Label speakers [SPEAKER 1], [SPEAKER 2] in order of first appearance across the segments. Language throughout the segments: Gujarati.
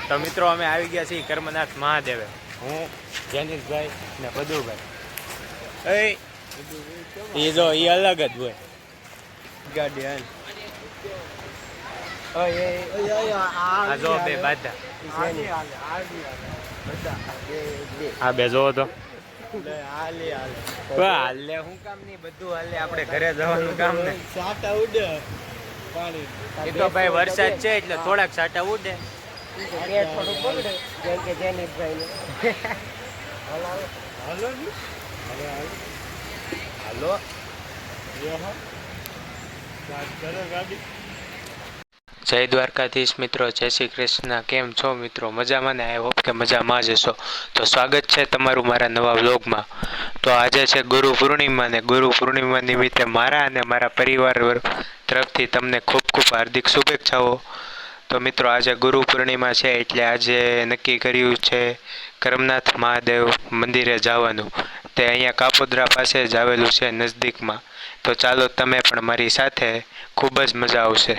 [SPEAKER 1] તો મિત્રો અમે આવી ગયા છીએ કર્મનાથ મહાદેવે. હું જેનિશભાઈ ને બધુભાઈ. એ જો એ અલગ જ હોય ગાડી હાલ. આ જો બે બાધા આ બે જોવો તો હાલે હું કામ નહીં બધું હાલે. આપણે ઘરે જવાનું કામ ને સાટા ઉડે પાણી. એ તો ભાઈ વરસાદ છે એટલે થોડાક સાટા ઉડે. થોડું બગડે જેમ કે જેનિશભાઈ હાલો હાલો હાલો ગાડી. જય દ્વારકાધીશ મિત્રો, જય શ્રી કૃષ્ણ. કેમ છો મિત્રો? મજામાં ને? આઈ હોપ કે મજામાં જ હશો. તો સ્વાગત છે તમારું મારા નવા વ્લોગમાં. તો આજે છે ગુરુ પૂર્ણિમા ને ગુરુ પૂર્ણિમા નિમિત્તે મારા અને મારા પરિવાર તરફથી તમને ખૂબ ખૂબ હાર્દિક શુભેચ્છાઓ. તો મિત્રો આજે ગુરુ પૂર્ણિમા છે એટલે આજે નક્કી કર્યું છે કર્મનાથ મહાદેવ મંદિરે જવાનું. તે અહીંયા કાપોદ્રા પાસે જ આવેલું છે નજદીકમાં. તો ચાલો તમે પણ મારી સાથે, ખૂબ જ મજા આવશે.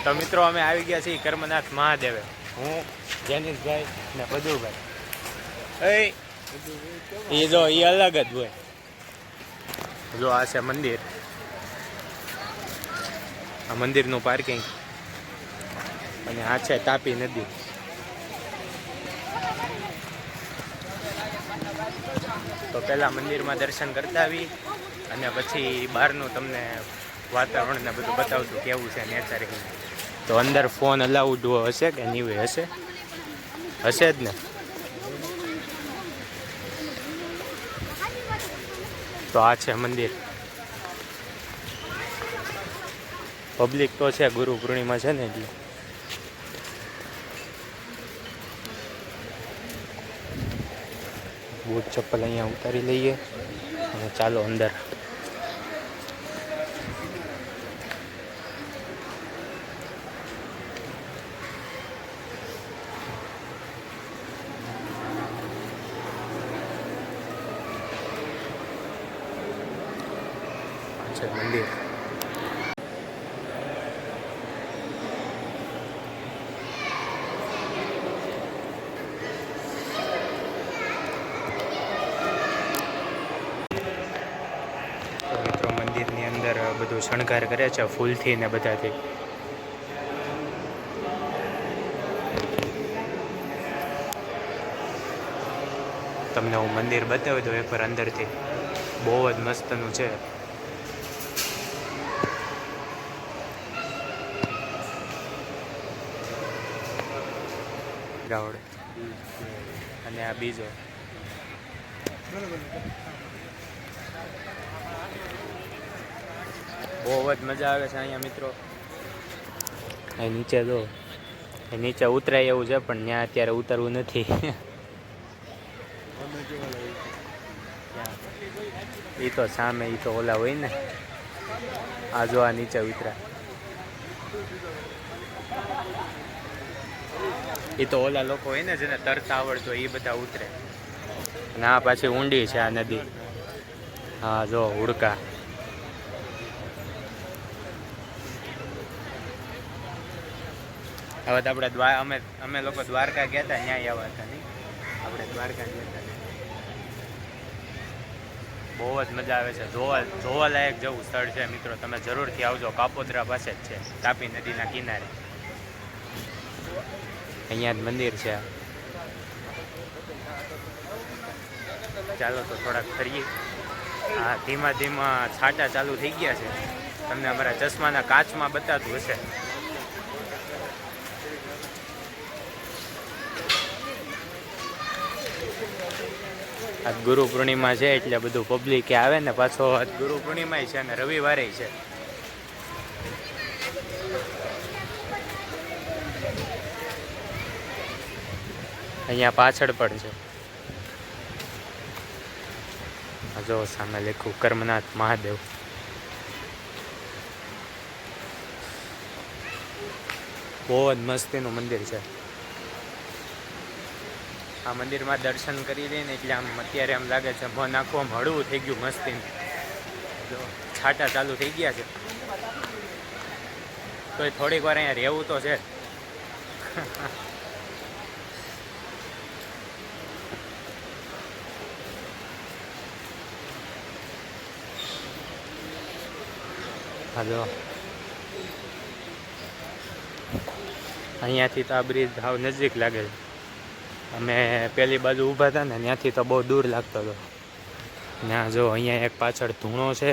[SPEAKER 1] તો મિત્રો અમે આવી ગયા છીએ કર્મનાથ મહાદેવે. હું જેનિશભાઈ ને બધુભાઈ. એ જો એ અલગ જ હોય. જો આ છે મંદિર, આ મંદિરનું પાર્કિંગ અને આ છે તાપી નદી. તો પહેલાં મંદિરમાં દર્શન કરતા આવી અને પછી બહારનું તમને વાતાવરણ ને બધું બતાવશું કેવું છે નેચર. તો અંદર ફોન અલાઉડ હશે કે નહીં? હશે હશે જ ને. તો આ છે મંદિર. પબ્લિક તો છે, ગુરુ પૂર્ણિમા છે ને એટલે. બૂટ ચપ્પલ અહીંયા ઉતારી લઈએ અને ચાલો અંદર. છે મંદિર. તો મિત્રો મંદિરની અંદર બધું શણગાર કરે છે ફૂલથી ને બધાથી. તમને હું મંદિર બતાવી દઉં એકવાર અંદરથી. બહુ જ મસ્તનું છે. ગાવડે અને આ બીજો. બહુ જ મજા આવે છે અહીંયા મિત્રો. અહીં નીચે જો, નીચે ઉતરાય એવું છે પણ ત્યાં અત્યારે ઉતરવું નથી. એ તો સામે એ તો ઓલા હોય ને. આ જો આ નીચે ઉતરા, એ તો ઓલા લોકો હોય ને જેને તરતા આવડતું હોય એ બધા ઉતરે. અને આ પાછી ઊંડી છે આ નદી. હા જો હુડકા. હવે તો આપણે અમે લોકો દ્વારકા ગયા હતા, ન્યાય આવ્યા હતા નહીં. આપણે દ્વારકા ગયા હતા. બહુ જ મજા આવે છે. જોવાલાયક જેવું સ્થળ છે મિત્રો. તમે જરૂરથી આવજો. કાપોદ્રા પાસે જ છે, તાપી નદીના કિનારે. અહીંયા જ મંદિર છે. ચાલો તો થોડાક ફરીએ. હા, ધીમા ધીમા છાંટા ચાલુ થઈ ગયા છે. તમને અમારા ચશ્માના કાચમાં બતાતું હશે. આજ ગુરુ પૂર્ણિમા છે એટલે બધું પબ્લિક આવે ને. પાછો આજ ગુરુ પૂર્ણિમા છે અને રવિવારે છે. અહીંયા પાછળ પણ છે. જો સામે લખ્યું કર્મનાથ મહાદેવ. બહુ જ મસ્તીનું મંદિર છે. આ મંદિરમાં દર્શન કરી લઈને એટલે આમ અત્યારે એમ લાગે છે મન આખું આમ હળવું થઈ ગયું મસ્તી. જો છાંટા ચાલુ થઈ ગયા છે તો થોડીક વાર અહીંયા રહેવું તો છે. હાલો અહીંયાથી તો આ બ્રિજ હાવ નજીક લાગે છે. અમે પેલી બાજુ ઊભા હતા ને ત્યાંથી તો બહુ દૂર લાગતો હતો. ત્યાં જો અહીંયા એક પાછળ ધૂણો છે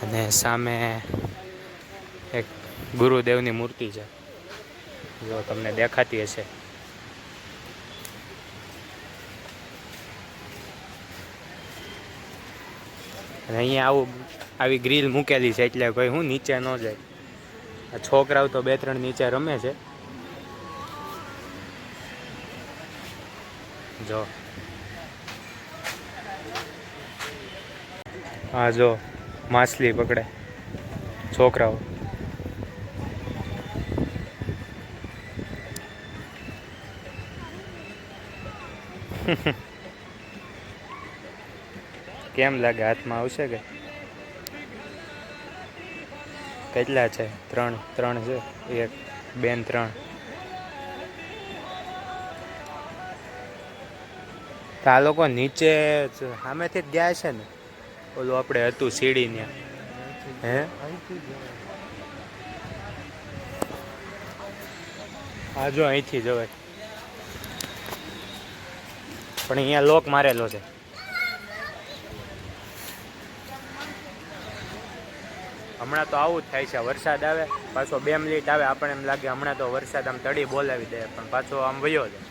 [SPEAKER 1] અને સામે એક ગુરુદેવની મૂર્તિ છે, જો તમને દેખાતી હશે. અને અહીંયા આવી ગ્રીલ મૂકેલી છે એટલે કોઈ હું નીચે ન જાય. આ છોકરાઓ તો 2-3 નીચે રમે છે. જો હા જો માછલી પકડે છોકરાઓ. કેમ લાગે? હાથમાં આવશે કે? કેટલા છે? 3 છે. 1 2 ને 3. તો આ લોકો નીચે સામેથી જ ગયા છે ને? ઓલું આપણે હતું સીડી ત્યાં. હે હા જો અહીંથી જવાય પણ અહીંયા લોક મારેલો છે. હમણાં તો આવું જ થાય છે. વરસાદ આવે પાછો 2 મિનિટ આવે આપણને એમ લાગે હમણાં તો વરસાદ આમ તડી બોલાવી દે પણ પાછો આમ વયો જાય.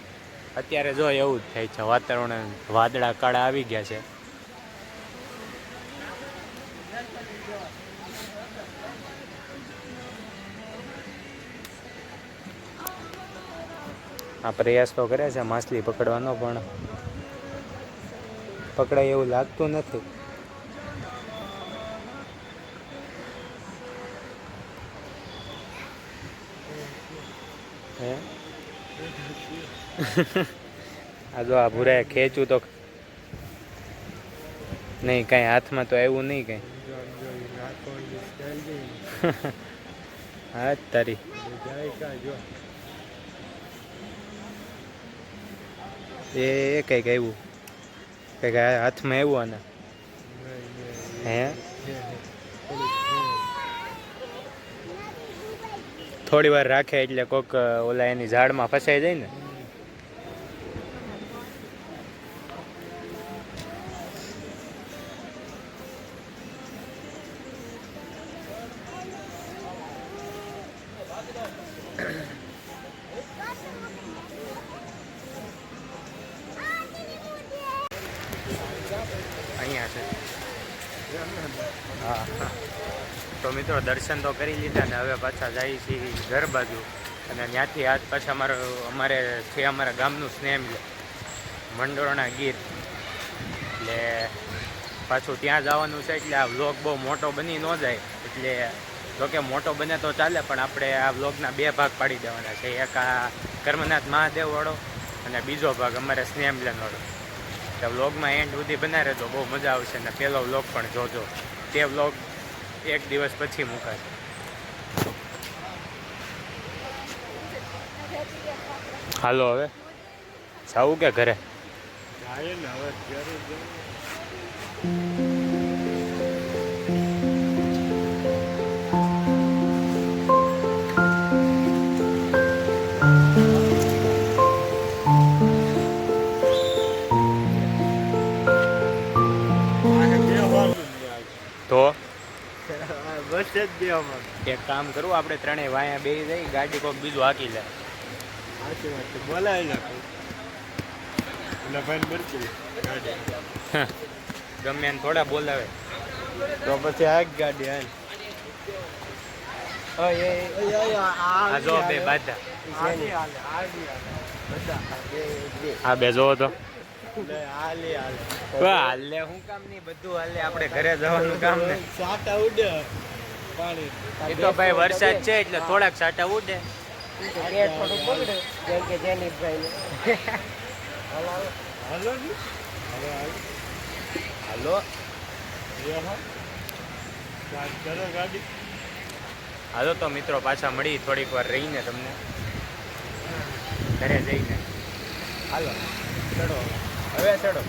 [SPEAKER 1] અત્યારે જો એવું જ થાય છે. વાતાવરણ વાદળા કાળા આવી ગયા છે. આ પ્રયાસ તો કરે છે માછલી પકડવાનો પણ પકડાય એવું લાગતું નથી. હે આ જો આ ભૂરાએ ખેંચ્યું તો નહીં, કાંઈ હાથમાં તો આવ્યું નહીં કાંઈ. હા તારી એ કંઈક આવ્યું, કંઈક હાથમાં આવ્યું આને. હે થોડી વાર રાખે એટલે કોક ઓલા એની ઝાડમાં ફસાઈ જાય ને. અહીંયા છે. હા તો મિત્રો દર્શન તો કરી લીધા ને હવે પાછા જઈએ છીએ ઘર બાજુ. અને ત્યાંથી આજ પાછા અમારે છે અમારા ગામનું સ્નેહ મંડોરણા ગીર, એટલે પાછું ત્યાં જવાનું છે. એટલે આ વ્લોગ બહુ મોટો બની ન જાય, એટલે જોકે મોટો બને તો ચાલે પણ આપણે આ વ્લોગના 2 ભાગ પાડી દેવાના છે. એક આ કર્મનાથ મહાદેવવાળો અને બીજો ભાગ અમારે સ્નેહ મિલનવાળો. તો વ્લોગમાં એન્ડ સુધી બનાવી રહેજો, બહુ મજા આવશે. અને પહેલો વ્લોગ પણ જોજો, તે વ્લોગ 1 દિવસ પછી મુકાશે. હાલો હવે જાવું કે ઘરે? તો બસ જ એક કામ કરું, આપણે 3 વાયા બેસી જઈ, ગાડી કોઈક બીજું હાકી લે. બોલાવી નાખું ગમે એને થોડા બોલાવે.
[SPEAKER 2] તો પછી આ ગાડી હાલ.
[SPEAKER 1] આ જો બે બાધા આ બે જોવો તો હાલે હું કામ નહીં બધું હાલે આપણે ઘરે જવાનું કામ ને
[SPEAKER 2] સાટા ઉડે પાણી
[SPEAKER 1] એ તો ભાઈ વરસાદ છે એટલે થોડાક સાટા ઉડે
[SPEAKER 2] થોડું બગડે જેમ કે જેનીશભાઈ હાલો હાલો હાલો ગાડી.
[SPEAKER 1] હાલો તો મિત્રો પાછા મળી થોડીક વાર રહીને તમને ઘરે જઈને.
[SPEAKER 2] હાલો ચડો હવે ચડો.